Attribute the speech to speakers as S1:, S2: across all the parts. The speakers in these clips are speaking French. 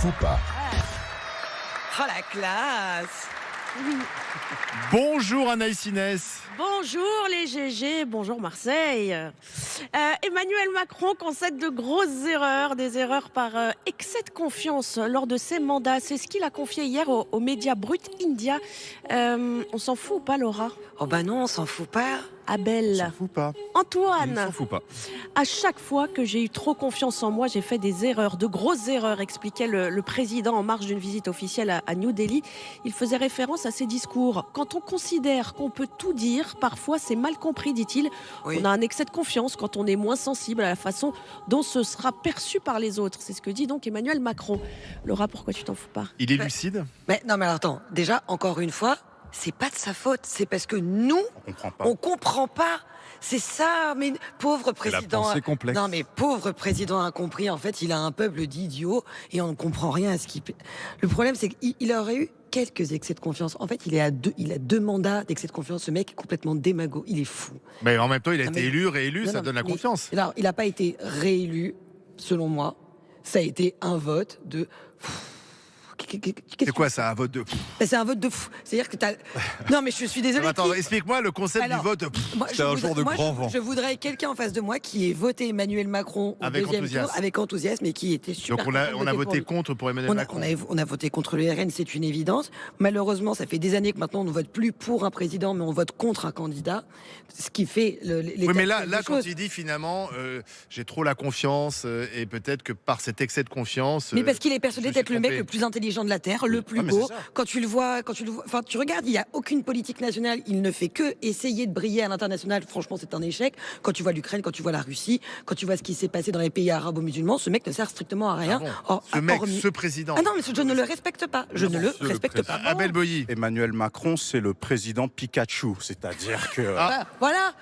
S1: Faut pas.
S2: Oh la classe!
S1: Bonjour Anaïs Inès.
S3: Bonjour les GG, bonjour Marseille. Emmanuel Macron concède de grosses erreurs, des erreurs par excès de confiance lors de ses mandats. C'est ce qu'il a confié hier aux médias Brut India. On s'en fout ou pas, Laura?
S2: Oh bah non, on s'en fout pas.
S3: Abel,
S1: S'en fout pas.
S3: Antoine,
S1: S'en fout pas.
S3: à chaque fois que j'ai eu trop confiance en moi, j'ai fait des erreurs, de grosses erreurs, expliquait le président en marge d'une visite officielle à New Delhi. Il faisait référence à ses discours. Quand on considère qu'on peut tout dire, parfois c'est mal compris, dit-il.
S2: Oui.
S3: On a un excès de confiance quand on est moins sensible à la façon dont ce sera perçu par les autres. C'est ce que dit donc Emmanuel Macron. Laura, pourquoi tu t'en fous pas?
S1: Il est lucide.
S2: Mais non, mais alors, attends, déjà, encore une fois, c'est pas de sa faute, c'est parce que nous,
S1: On comprend pas.
S2: on comprend pas. C'est ça, mais pauvre
S1: C'est la
S2: président.
S1: pensée complexe.
S2: Non, mais pauvre président incompris. En fait, il a un peuple d'idiots et on ne comprend rien à ce qu'il. Le problème, c'est qu'il aurait eu quelques excès de confiance. En fait, il a deux mandats d'excès de confiance. Ce mec est complètement démago. Il est fou.
S1: Mais en même temps, il a
S2: Non,
S1: été
S2: mais-
S1: élu, réélu,
S2: Non,
S1: ça
S2: non,
S1: donne la
S2: mais-
S1: confiance.
S2: Alors, il n'a pas été réélu, selon moi. Ça a été un vote de.
S1: C'est quoi ça, un vote de...
S2: Ben, c'est un vote de fou. C'est-à-dire que t'as. Non, mais je suis désolée.
S1: Attends, explique-moi le concept
S2: Alors,
S1: du vote.
S2: Moi,
S1: C'était un jour de grand vent.
S2: Je voudrais quelqu'un en face de moi qui ait voté Emmanuel Macron au
S1: Avec
S2: deuxième
S1: enthousiasme.
S2: tour avec enthousiasme et qui était super.
S1: Donc on
S2: content
S1: a
S2: de
S1: voté
S2: pour lui.
S1: contre pour Emmanuel Macron.
S2: On a voté contre le RN, c'est une évidence. Malheureusement, ça fait des années que maintenant on ne vote plus pour un président, mais on vote contre un candidat. Ce qui fait les.
S1: Oui, mais là quand il dit finalement, j'ai trop la confiance et peut-être que par cet excès de confiance.
S2: Mais parce qu'il est persuadé
S1: je
S2: d'être
S1: suis
S2: le mec
S1: trompé.
S2: le plus intelligent de la Terre, le plus
S1: Ah, mais
S2: beau.
S1: c'est ça.
S2: Quand tu le vois, enfin, tu regardes, il n'y a aucune politique nationale. Il ne fait que essayer de briller à l'international. Franchement, c'est un échec. Quand tu vois l'Ukraine, quand tu vois la Russie, quand tu vois ce qui s'est passé dans les pays arabo-musulmans, ce mec ne sert strictement à rien.
S1: Ah bon. Ce mec,
S2: hormis-
S1: ce président.
S2: Ah non, mais je ne le respecte pas. Je ne le respecte pas.
S1: Abel Boilly.
S4: Emmanuel Macron, c'est le président Pikachu, c'est-à-dire que
S1: Ah.
S2: Voilà.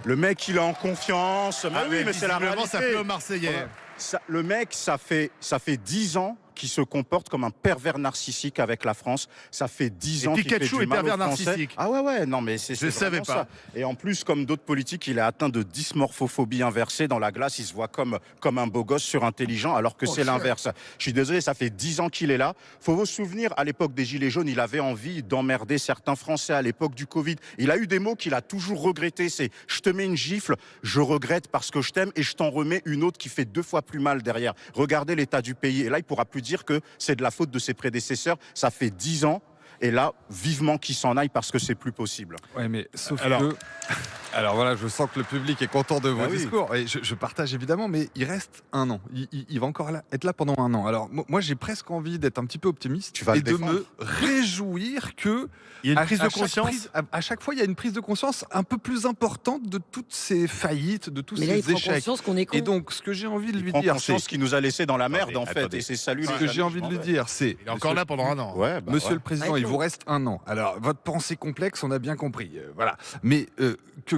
S4: le mec, il est en confiance. Mais oui, mais c'est la
S1: visiblement,
S4: réalité.
S1: ça plaît aux Marseillais.
S4: Voilà. Le mec, ça fait 10 ans qu'il se comporte comme un pervers narcissique avec la France. Ça fait 10
S1: Et
S4: ans qu'il fait
S1: Pikachu
S4: du
S1: est
S4: mal aux
S1: pervers
S4: Français.
S1: narcissique.
S4: Ah ouais, non mais c'est
S1: Je savais
S4: vraiment
S1: pas.
S4: ça. Et en plus, comme d'autres politiques, il est atteint de dysmorphophobie inversée. Dans la glace, il se voit comme un beau gosse surintelligent, alors que c'est l'inverse. Je suis désolé, ça fait 10 ans qu'il est là. Faut vous souvenir, à l'époque des Gilets jaunes, il avait envie d'emmerder certains Français à l'époque du Covid. Il a eu des mots qu'il a toujours regrettés. C'est « je te mets une gifle, je regrette parce que je t'aime et je t'en remets une autre qui fait 2 fois plus mal derrière. » Regardez l'état du pays. Et là, il pourra plus dire que c'est de la faute de ses prédécesseurs. Ça fait 10 ans. Et là, vivement qu'il s'en aille parce que c'est plus possible.
S5: Ouais, mais sauf
S1: Alors-
S5: que. Alors voilà, je sens que le public est content de vos
S4: Ah oui.
S5: discours. Et je partage évidemment, mais il reste un an. Il va encore être là pendant un an. Alors moi, j'ai presque envie d'être un petit peu optimiste
S4: Tu vas
S5: et
S4: le
S5: de
S4: défendre.
S5: me réjouir que.
S1: Il y a une
S5: à-
S1: prise
S5: à
S1: de
S5: chaque
S1: conscience.
S5: à chaque fois, il y a une prise de conscience un peu plus importante de toutes ces faillites, de tous
S2: Mais là, il
S5: ces
S2: prend
S5: échecs.
S2: conscience qu'on est con.
S5: Et donc, ce que j'ai envie de
S4: Il
S5: lui
S4: prend
S5: dire, c'est.
S4: conscience qu'il nous a laissé dans la merde, en fait.
S5: attendez.
S4: Et c'est salut
S5: Ce
S4: les
S5: que
S4: amis,
S5: j'ai envie de lui dire, c'est.
S1: Il est encore là pendant un an.
S4: Ouais, bah
S5: Monsieur
S4: ouais.
S5: le Président,
S2: Ouais,
S5: il vous reste un an. Alors, votre pensée complexe, on a bien compris. Voilà. Mais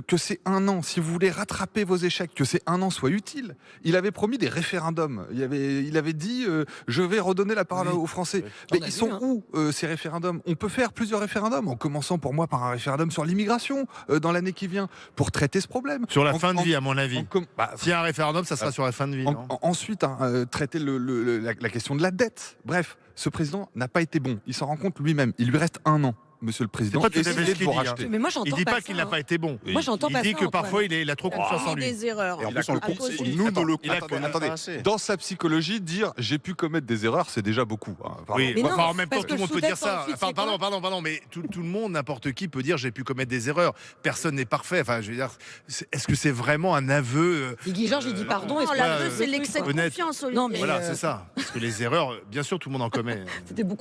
S5: que ces un an, si vous voulez rattraper vos échecs, que ces un an soit utile. Il avait promis des référendums. Il avait dit je vais redonner la parole aux Français. Mais
S2: On a
S5: ils
S2: vu,
S5: sont
S2: hein.
S5: où ces référendums? On peut faire plusieurs référendums, en commençant pour moi par un référendum sur l'immigration dans l'année qui vient, pour traiter ce problème.
S1: Sur la
S5: En-
S1: fin de
S5: en-
S1: vie, à mon avis.
S5: Bah,
S1: S'il y a un référendum, ça sera sur la fin de vie. non
S5: ensuite, traiter la question de la dette. Bref, ce président n'a pas été bon. Il s'en rend compte lui-même. Il lui reste un an, monsieur le président.
S1: pas tout à fait
S5: Essayez
S1: ce
S5: de
S1: qu'il
S5: vous
S1: dit, hein.
S5: racheter.
S2: Mais moi, j'entends
S1: Il dit pas
S2: ça,
S1: qu'il n'a
S2: hein.
S1: pas été bon.
S2: Moi, j'entends
S1: Il
S2: pas
S1: dit
S2: ça,
S1: que
S2: Antoine.
S1: parfois il a trop confiance en lui.
S3: Des erreurs.
S4: Et en plus, on le
S3: À cause
S4: conseille.
S3: du-
S4: Nous, dans le
S1: Il a-
S5: Attendez, dans sa psychologie, dire j'ai pu commettre des erreurs, c'est déjà beaucoup. Hein. Pardon.
S1: Oui,
S2: Mais non,
S1: enfin, en même temps,
S2: parce
S1: tout le
S2: que
S1: monde peut dire
S2: sous-texte
S1: ça.
S2: ensuite,
S1: Enfin,
S2: c'est quoi
S1: pardon, mais tout le monde, n'importe qui peut dire j'ai pu commettre des erreurs. Personne n'est parfait. Enfin, je veux dire, est-ce que c'est vraiment un aveu
S2: Et Guy Georges, il dit pardon.
S3: Non,
S2: et
S3: l'aveu,
S1: ouais,
S3: c'est l'excès de
S1: honnête.
S3: confiance, Olivier.
S2: Non, mais-
S1: Voilà, c'est ça. Parce que les erreurs, bien sûr, tout le monde en commet.
S2: C'était beaucoup.